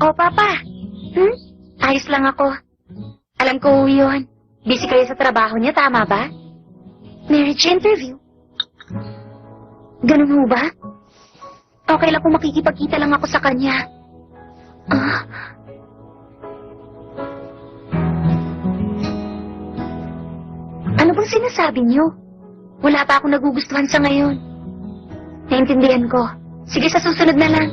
Oh, Papa. Ayos lang ako. Alam ko yun. Busy kayo sa trabaho niya, tama ba? Marriage interview. Ganun ho ba? Okay lang kung makikipagkita lang ako sa kanya. Ano bang sinasabi niyo? Wala pa akong nagugustuhan sa ngayon. Naintindihan ko. Sige, sa susunod na lang.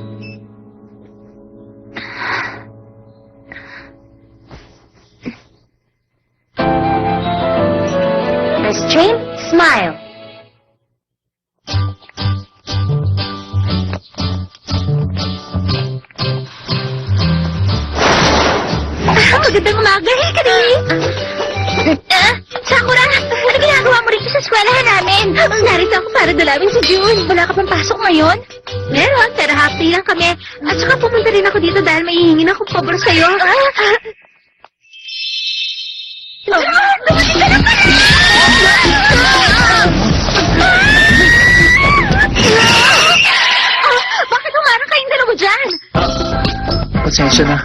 Restraint, smile. Magandang umaga, Hikari. Sakura, ano ginagawa mo rito sa eskwelahan namin? Narito ako para dalawin si June. Wala ka pang pasok ngayon? Meron, pero half day lang kami. At saka pumunta rin ako dito dahil may hihingin akong pabor sa'yo. Dumating ka na pala! Bakit humarang kayong dalawa dyan? Pasensya na.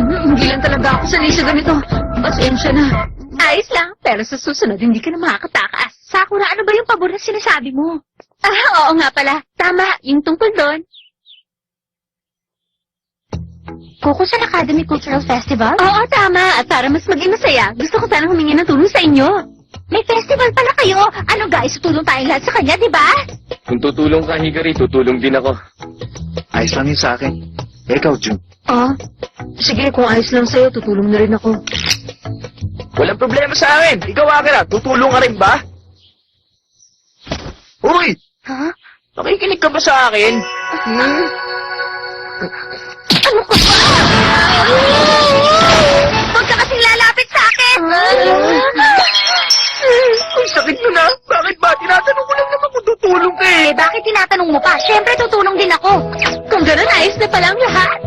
Hindi lang talaga ako sanay sa ganito. Pasensya na. Ayos lang, pero sa susunod hindi ka na makakatakas. Sakura, ano ba yung pabor na sinasabi mo? Oo nga pala. Tama, yung tungkol doon. Kukusan Academy Cultural Festival? Oo, tama. At para mas maging masaya, gusto ko sanang humingi ng tulong sa inyo. May festival pala kayo. Ano guys, tutulong tayong lahat sa kanya, di ba? Kung tutulong ka, Hikari, tutulong din ako. Ayos lang yun sa akin. Ikaw, June. Sige, kung ayos lang sa'yo, tutulong na rin ako. Walang problema sa akin. Ikaw, Akira, tutulong ka rin ba? Uy! Ha? Nakikinig ka ba sa akin? Ano ka ba? Huwag ka kasing lalapit sa akin! Ang sakit mo na. Bakit ba? Tinatanong ko lang naman kung tutulong ka eh. Bakit tinatanong mo pa? Siyempre, tutulong din ako. Kung gano'n, ayos na pala ang lahat.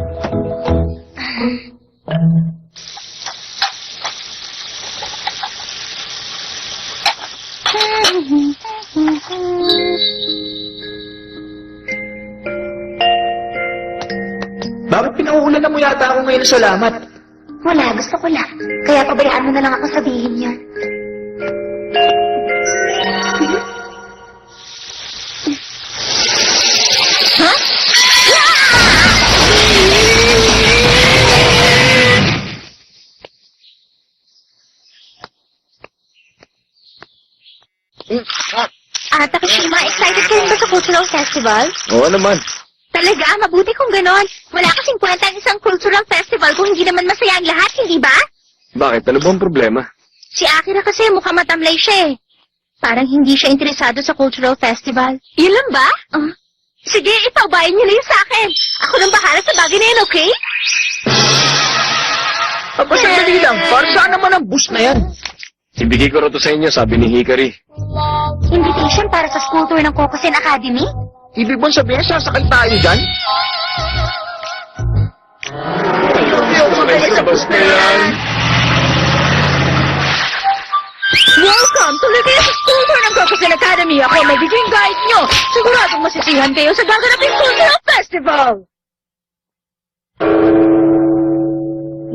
Bakit pinauulanan mo yata ako ngayon sa salamat? Wala, gusto ko lang. Kaya pabayaan mo na lang ako sabihin yun. Ha? Takashima, excited ka rin ba sa cultural festival? Oo naman. Talaga, mabuti kung ganon. Wala kasing kwenta ang isang cultural festival kung hindi naman masaya ang lahat, hindi ba? Bakit? Ano bang problema? Si Akira kasi mukhang matamlay siya eh. Parang hindi siya interesado sa cultural festival. Yun lang ba? Sige, ipaubayan niyo na yun sa akin. Ako nang bahala sa bagay na yun, okay? Aba, sandali lang. Para saan naman ang bus na yan? Ibigay ko rin to sa inyo, sabi ni Hikari. Invitation para sa school tour ng Kokusen Academy? Ibig bang sabihin, sasakay tayo dyan? Sa bus na yan. Welcome to Laguna School Tour ng Kokusen Academy. Ako ang magiging guide nyo. Siguradong masisihan kayo sa gaganaping cultural festival.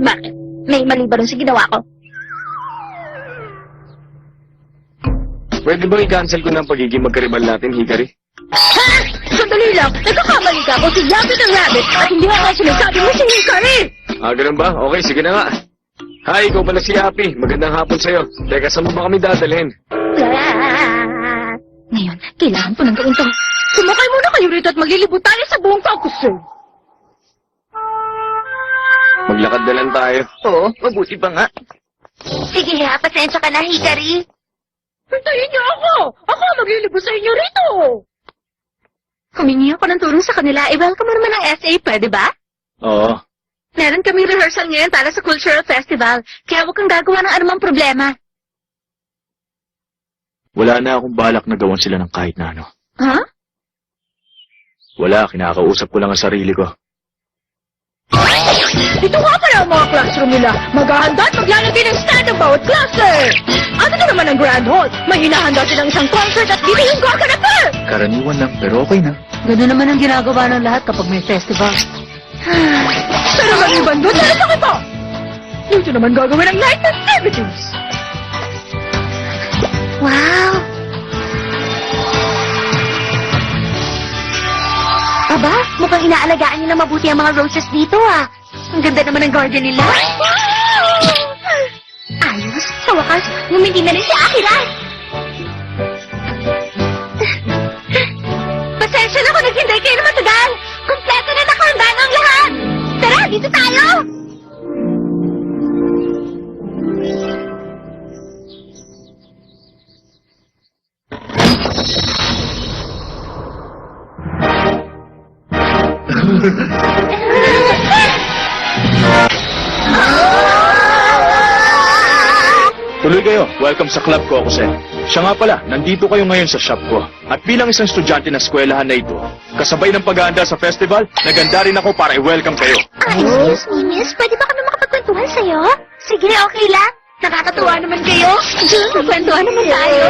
Bakit? May mali ba rin sa ginawa ko? Pwede bang i-cancel ko ng pagiging magkaribal natin, Hikari? Ha? Sandali lang. Nagkakamali ka kung si Yabi the Rabbit at hindi ako sinasabi mo si Hikari. Ganun ba? Okay, sige na nga. Hi, ikaw pala si Happy. Magandang hapon sa'yo. Teka, saan mo ba kami dadalhin? Ngayon, kailangan ko nang gawin to. Sumakay muna kayo rito at maglilibot tayo sa buong Kokusen. Maglakad na lang tayo. Oo, mabuti pa nga. Sige ha, pasensya ka na, Hikari. Hintayin niyo ako! Ako ang maglilibot sa inyo rito! Humingi ako ng tulong sa kanila. I-welcome mo naman ang SA, pwede ba? Oo. Meron kaming rehearsal ngayon para sa cultural festival. Kaya huwag kang gagawa ng anumang problema. Wala na akong balak na gawan sila ng kahit na ano. Ha? Wala, kinakausap ko lang ang sarili ko. Ito nga pala ang mga classroom nila. Maghahanda at maglalagay ng stand ang bawat klase. Ano na naman ang Grand Hall? May hinahanda silang isang concert at dito yung gaganapin. Karaniwan lang, pero okay na. Gano'n naman ang ginagawa ng lahat kapag may festival. Pero maliban doon, meron pa kita! Dito naman gagawin ang night activities! Wow! Aba, mukhang inaalagaan nila mabuti ang mga roses dito, ah. Ang ganda naman ng garden nila. Ayos, sa wakas, ngumindi na rin si Akira. Pasensya na kung naghintay kayo na matagal. Kompleto na nakahanda ng lahat. Tara, dito tayo. Tuloy kayo. Welcome sa club ko, Akusen. Siya nga pala, nandito kayo ngayon sa shop ko. At bilang isang estudyante ng eskwelahan na ito, kasabay ng pag-aanda sa festival, naganda rin ako para i-welcome kayo. Excuse me, miss. Pwede ba kami makapagkwentuhan sa'yo? Sige, okay lang. Nakakatuwa naman kayo. Magkwentuhan naman tayo.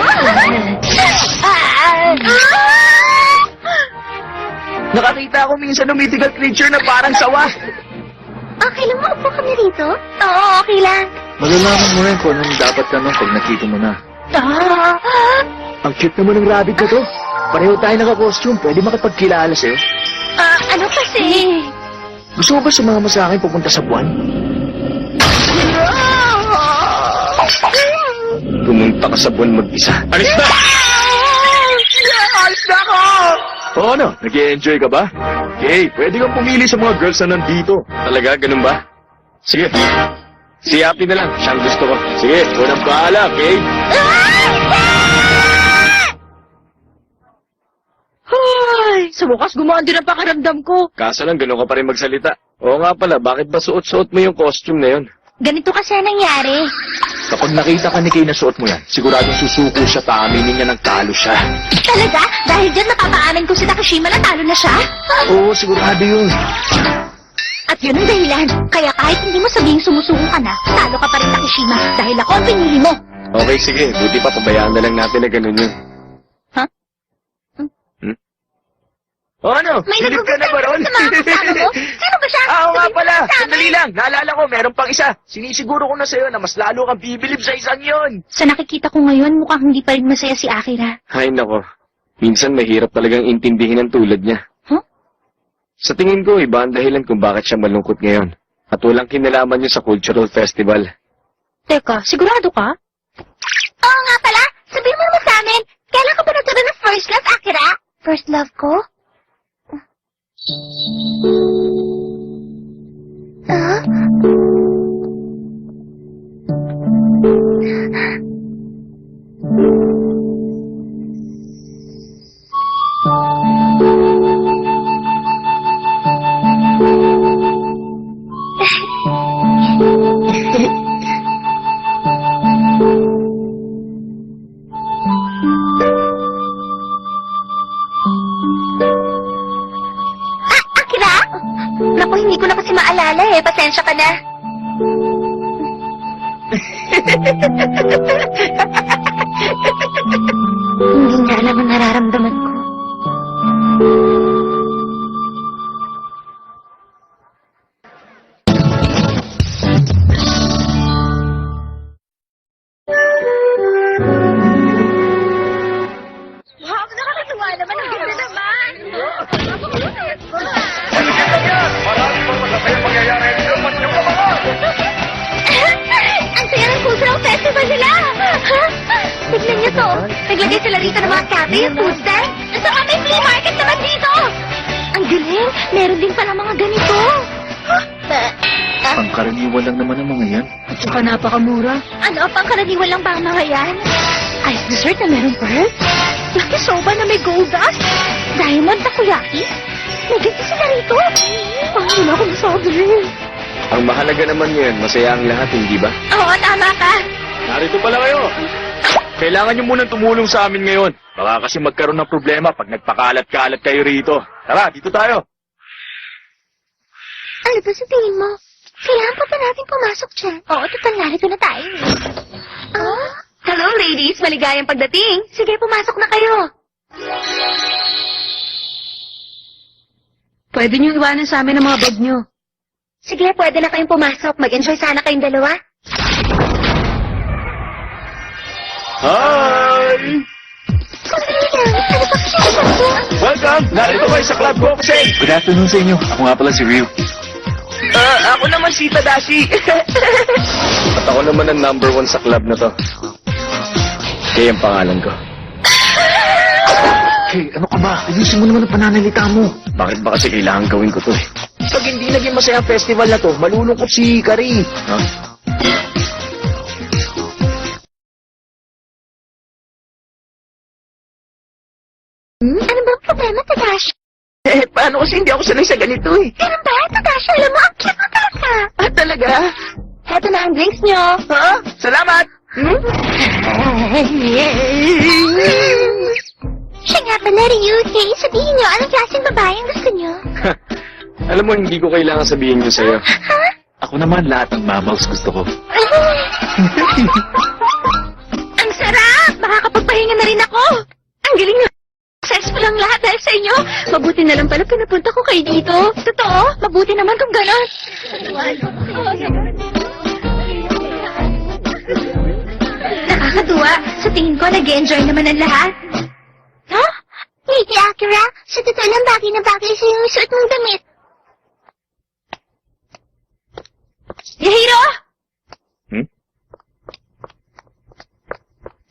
Nakakita ako minsan ng mythical creature na parang sawa. Okay lang, maupo kami rito? Oo, okay lang. Malalaman mo rin kung anong dapat tanong pag nakita mo na. Ang cute naman ng rabbit na to. Pareho tayo naka-costume. Pwede makipagkilala sa'yo. Ano kasi? Gusto mo ba sumama sa akin pupunta sa buwan? Pumunta ka sa buwan mag-isa. Alis na! Alis na ako! O ano, nag-i-enjoy ka ba? Okay, pwede kang pumili sa mga girls na nandito. Talaga, ganun ba? Sige. Si Happy na lang. Siyang gusto ko. Sige, unang bahala, okay? Ay, sa wakas gumaan din ang pakiramdam ko. Kaso lang, ganun ka pa rin magsalita. Oo nga pala, bakit ba suot-suot mo yung costume na yun? Ganito kasi ang nangyari. Kapag nakita ka ni Kay na suot mo yan, siguradong susuko siya, taaminin niya ng talo siya. Talaga? Dahil dyan napapaamin ko si Takashima na talo na siya? Oo, sigurado yun. At yun ang dahilan. Kaya kahit hindi mo sabihing sumusuko ka na, talo ka pa rin Takashima dahil ako ang pinili mo. Okay, sige. Buti pa, pabayaan na lang natin na ganun yun. O ano? May Silip ka na ba ron? sa mga kasama mo? Sino ba siya? Oo nga Sabihin mo pala. sa amin. Sandali lang. Naalala ko, meron pang isa. Sinisiguro ko na sa'yo na mas lalo kang bibilib sa isang yon. Sa nakikita ko ngayon, mukhang hindi pa rin masaya si Akira. Hay nako. Minsan mahirap talagang intindihin ang tulad niya. Huh? Sa tingin ko, iba ang dahilan kung bakit siya malungkot ngayon. At walang kinalaman niya sa cultural festival. Teka, sigurado ka? Oo nga pala. Sabihin mo naman sa amin, kailan ka ba nagkaroon ng first love, Akira? First love ko? Ah? Akira? Naku, hindi ko na kasi maalala eh. Pasensya ka na. Hindi niya alam ang nararamdaman ko. Wow, nakakatuwa naman. Ang ganda naman. Ang saya ng cultural festival nila! Tignan niyo to. Naglagay sila rito ng mga cafe, food stand. At saka may flea market naman dito. Ang galing. Meron din pala mga ganito. Ang karaniwan lang naman ang mga yan. At saka napakamura. Ano, pangkaraniwan lang ba ang mga yan? Ice dessert na meron pearl? Yakisoba na may gold dust? Diamond takoyaki? May ganito sila rito. Parang wala akong masabi. Ang mahalaga naman ngayon, masaya ang lahat, hindi ba? Oo, tama ka. Narito pala kayo. Kailangan niyo munang tumulong sa amin ngayon. Baka kasi magkaroon ng problema pag nagpakalat-kalat kayo rito. Tara, dito tayo. Ano ba sa tingin mo? Kailangan pa ba natin pumasok dyan? Oo, total narito na tayo. Hello, ladies. Maligayang pagdating. Sige, pumasok na kayo. Pwede niyo iwanan sa amin ang mga bag niyo. Sige, pwede na kayong pumasok. Mag-enjoy sana kayong dalawa. Hi! Welcome! Narito kayo sa club ko kasi... Good afternoon sa inyo. Ako nga pala si Ryu. ako naman si Tadashi. At ako naman ang number 1 sa club na to. Kaya ang pangalan ko. Hey, ano ka ba? Ayusin mo naman ang pananalita mo. Bakit ba kasi kailangan gawin ko to eh? Pag hindi naging masaya ang festival na to, malulungkot si Hikari. Ha? Ano ba ang problema, Tadashi? Paano kasi hindi ako sanay sa ganito eh? Ganun ba, Tadashi? Alam mo, ang cute mo talaga. Talaga? Heto na ang drinks nyo. Ha? Salamat! Siya nga pala, Ryuki. Sabihin nyo, anong klaseng babae ang gusto nyo? Alam mo, hindi ko kailangan sabihin yun sa'yo. Ako naman lahat ng mammals gusto ko. Ang sarap! Makakapagpahinga na rin ako. Ang galing na. Successful ang lahat dahil sa inyo. Mabuti na lang pala pinapunta ko kayo dito. Totoo, mabuti naman kung gano'n. Nakakatuwa. Sa tingin ko, nag-enjoy naman ang lahat. Ha? Lady Akira, sa totoo lang bagay na bagay sa yung suot mong damit. Yahiro! Hmm?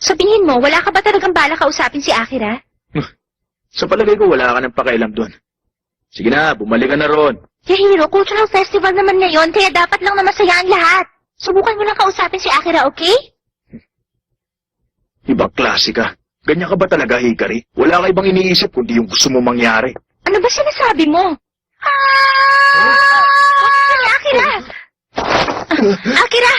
Sa tingin mo, wala ka ba talagang bala kausapin si Akira? Sa palagay ko, wala ka ng pakialam doon. Sige na, bumalik ka na ron. Yahiro, cultural festival naman ngayon, kaya dapat lang na masaya ang lahat. Subukan mo lang kausapin si Akira, okay? Ibang klase ka. Ganyan ka ba talaga, Hikari? Wala ka ibang iniisip kundi yung gusto mo mangyari. Ano ba sinasabi mo? Akira! Akira!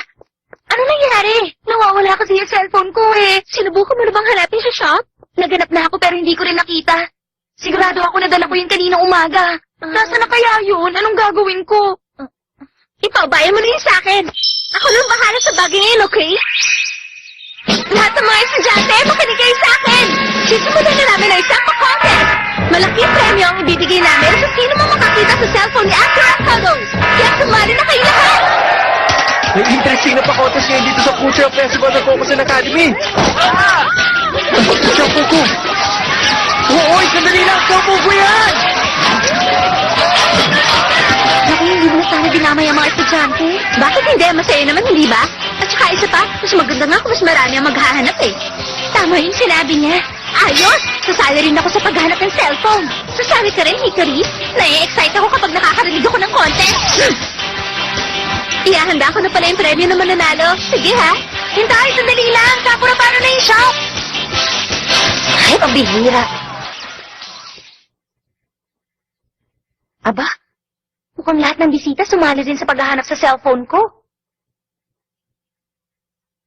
Ano nangyari? Nawawala kasi yung cellphone ko eh. Sinubukan mo na bang hanapin sa shop? Naganap na ako pero hindi ko rin nakita. Sigurado ako nadala ko yun kaninang umaga. Nasaan na kaya yun? Anong gagawin ko? Ikaw, bayan mo na yun sa akin. Ako nang bahala sa bagay ngayon, okay? Lahat ng mga estudyante, makinig kayo sa akin! Sisimulan na namin ang isang pa-contest! Malaking premyo ang ibibigay namin sa sino mo makakita sa cellphone ni Akira Photos! Kaya sumali na kayo lahat! May interesting na pa-contest ngayon dito sa Cultural Festival ng Kokusen Academy. Shampoo ko! Oo, sandali lang! Shampoo ko yan! Naku, hindi mo sana dinamay ang mga estudyante. Bakit hindi? Masaya naman, hindi ba? At saka isa pa, mas maganda nga kung mas marami ang maghahanap eh. Tama yung sinabi niya. Ayos! Sasali rin ako sa paghahanap ng cellphone. Sasali ka rin, Hikari? Nai-excite ako kapag nakakarinig ako ng contest. Ihahanda ko na pala yung premyo na mananalo. Sige ha? Hintay, sandali lang. Kapura paano na yung shop? Ay, pabihira. Aba, mukhang lahat ng bisita sumali din sa paghahanap sa cellphone ko.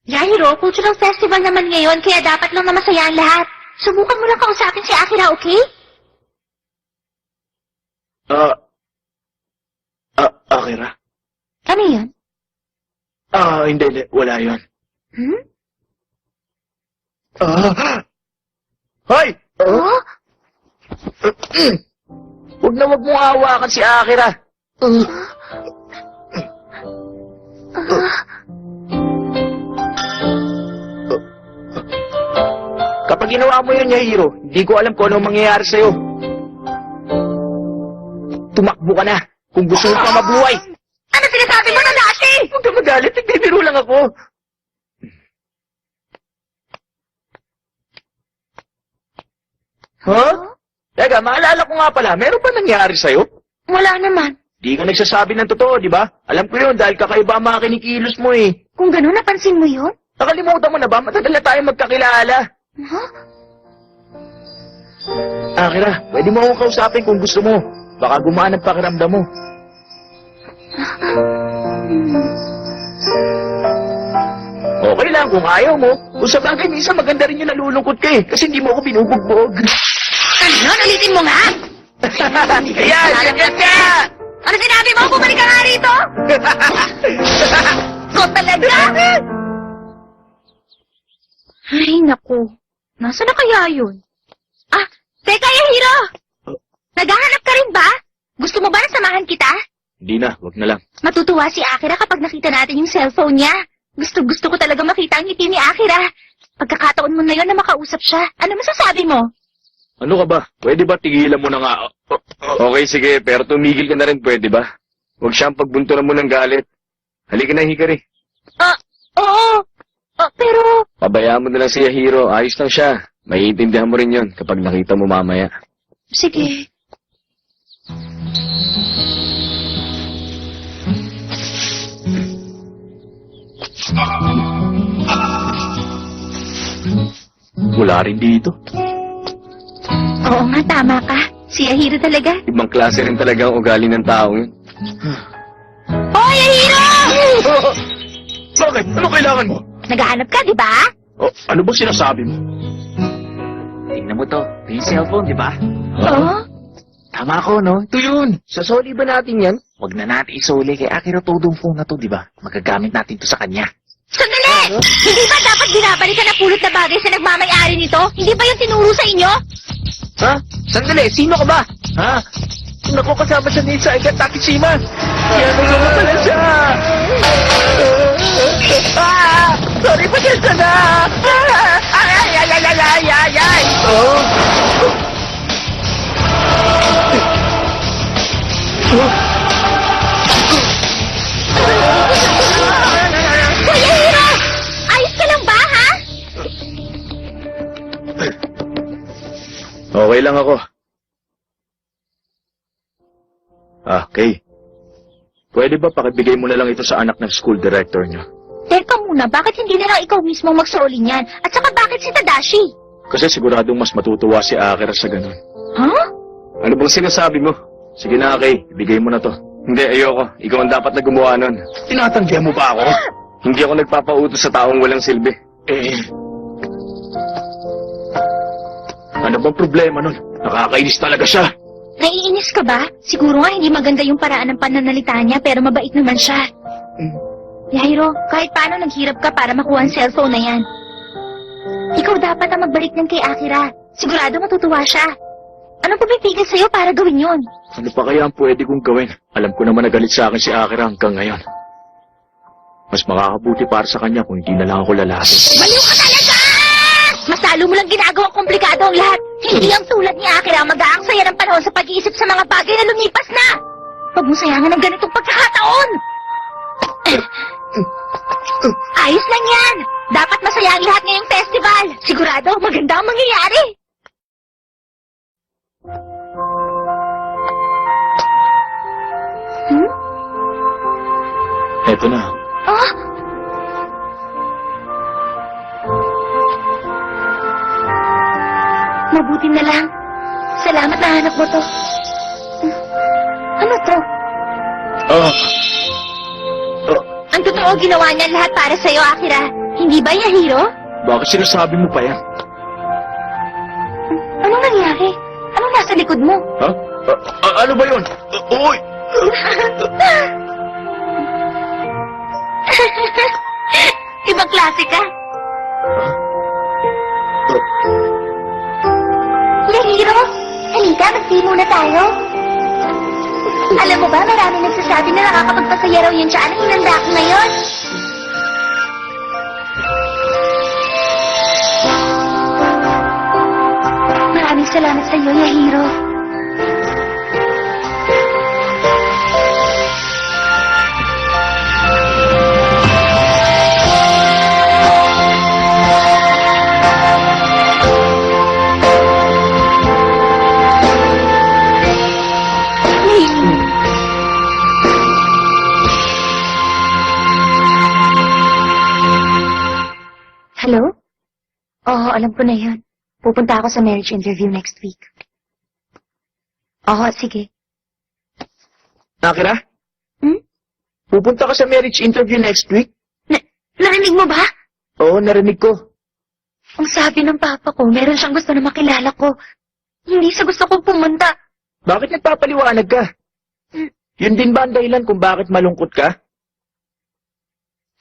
Yahiro, cultural festival naman ngayon, kaya dapat lang na masaya ang lahat. Subukan mo lang kausapin si Akira, okay? Akira? Ano yun? Hindi, wala yun. Hmm? Hoy! Oh? Huwag na huwag mong hawakan si Akira. Kapag ginawa mo yun, Yahiro, hindi ko alam kung ano mangyayari sa'yo. Tumakbo ka na kung gusto mo pa mabuhay. Ano sinasabi mo na dati? Huwag ka magalit, nagbibiro lang ako. Huh? Teka, maalala ko nga pala, meron ba nangyari sa'yo? Wala naman. Di ka nagsasabi ng totoo, di ba? Alam ko yun dahil kakaiba ang mga kinikilos mo eh. Kung gano'n, napansin mo yun? Nakalimutan mo na ba? Matagal na tayo magkakilala. Huh? Akira, pwede mo akong kausapin kung gusto mo. Baka gumaan ang pakiramdam mo. Okay lang kung ayaw mo. Kung sa bagay, minsan maganda rin yung nalulungkot ka eh. Kasi hindi mo ako binubugbog. Ano? Ulitin mo nga! Ayan, yan ka! Ano sinabi mo? Bumalik ka nga rito! Ko talaga! Ay, naku. Nasaan na kaya yun? Teka, Yahiro! Naghahanap ka rin ba? Gusto mo ba na samahan kita? Hindi na, wag na lang. Matutuwa si Akira kapag nakita natin yung cellphone niya. Gusto ko talaga makita ang ngiti ni Akira. Pagkakataon mo na yon na makausap siya. Ano masasabi mo? Ano ka ba? Pwede ba tigilan mo na nga? Okay, sige, pero tumigil ka na rin, pwede ba? Huwag siyang pagbuntunan mo ng galit. Halika na, Hikari. Oo. Pero... Pabayaan mo na lang si Yahiro. Ayos lang siya. Maiintindihan mo rin yun kapag nakita mo mamaya. Sige. Wala rin dito. Oo nga, tama ka. Si Yahiro talaga. Ibang klase rin talaga ang ugali ng tao yun. Oh, Yahiro! Bakit? Ano kailangan mo? Naghahanap ka, di ba? Ano ba sinasabi mo? Tingnan mo to. Ito yung cellphone, di ba? Oo. Tama ako, no? Ito yun. Sasoli ba natin yan? Huwag na natin isoli kay Akira Todong phone na to, di ba? Magagamit natin to sa kanya. Sandali! Hindi ba dapat binabalikan ang pulot na bagay sa nagmamayari nito? Hindi ba yung tinuro sa inyo? Ha? Sandali, sino ka ba? Ha? Naku, kasama siya ni Saiga Takishima. Yan ang mga pala siya. Sorry, pasensya na. Ay. Kuya Hiro! Ayos ka lang ba, ha? Okay lang ako. Kay. Pwede ba pakibigay mo na lang ito sa anak ng school director niyo? Teka muna, bakit hindi na lang ikaw mismo magsuoli niyan? At saka bakit si Tadashi? Kasi siguradong mas matutuwa si Akira sa ganun. Ha? Ano bang sinasabi mo? Sige na, Kay. Ibigay mo na to. Hindi, ayoko. Ikaw ang dapat na gumawa nun. Tinatanggihan mo ba ako? Hindi ako nagpapautos sa taong walang silbi. Ano bang problema nun? Nakakainis talaga siya. Naiinis ka ba? Siguro nga hindi maganda yung paraan ng pananalita niya pero mabait naman siya. Yahiro, kahit paano naghirap ka para makuha ang cellphone na yan. Ikaw dapat ang magbalik ng kay Akira. Sigurado matutuwa siya. Anong pumipigil sa'yo para gawin yun? Ano pa kaya ang pwede kong gawin? Alam ko naman na galit sa akin si Akira hanggang ngayon. Mas makakabuti para sa kanya kung hindi na lang ako lalaki. Baliw ka talaga! Mas lalo mo lang ginagawang komplikado ang lahat. Hindi ang tulad ni Akira ang mag-aaksaya ng panahon sa pag-iisip sa mga bagay na lumipas na. Huwag mo sayangan ng ganitong pagkakataon. Ayos lang yan. Dapat masaya ang lahat ngayong festival. Sigurado, maganda ang mangyayari. Eto na. Oh, mabuti na lang. Salamat na hanap mo to. Ano to? Ang totoo ginawa niya lahat para sa'yo, Akira. Hindi ba, Yahiro? Bakit sinasabi mo pa yan? Anong nangyari? Anong nasa likod mo? Ha? Ano ba yun? Uy! Ibang klase ka. Yahiro, halika, mag-tea muna tayo. Alam mo ba, marami nagsasabi na nakakapagpasaya raw yung tiyan ang hinanda ko ngayon. Maraming salamat sa iyo, Yahiro. Hello? Oo, alam ko na yan. Pupunta ako sa marriage interview next week. Oo, sige. Akira? Hmm? Pupunta ka sa marriage interview next week? Narinig mo ba? Oo, narinig ko. Ang sabi ng papa ko, meron siyang gusto na makilala ko. Hindi sa gusto kong pumunta. Bakit nagpapaliwanag ka? Yun din ba ang dahilan kung bakit malungkot ka?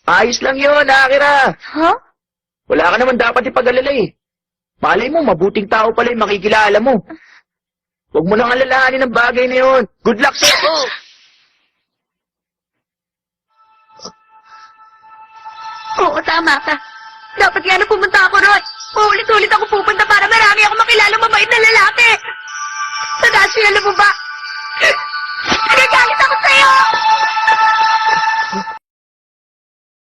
Ayos lang yun, Akira. Ha? Wala ka naman dapat ipag-alala eh. Malay mo, mabuting tao pala yung makikilala mo. Huwag mo nang alalahanin ang bagay na yun. Good luck sa'yo! tama ka. Dapat nga na pumunta ako ron. Uulit-ulit ako pupunta para marami ako makilala mabait na lalaki. Tadashi, alam mo ba? Nagagalit ako sa'yo!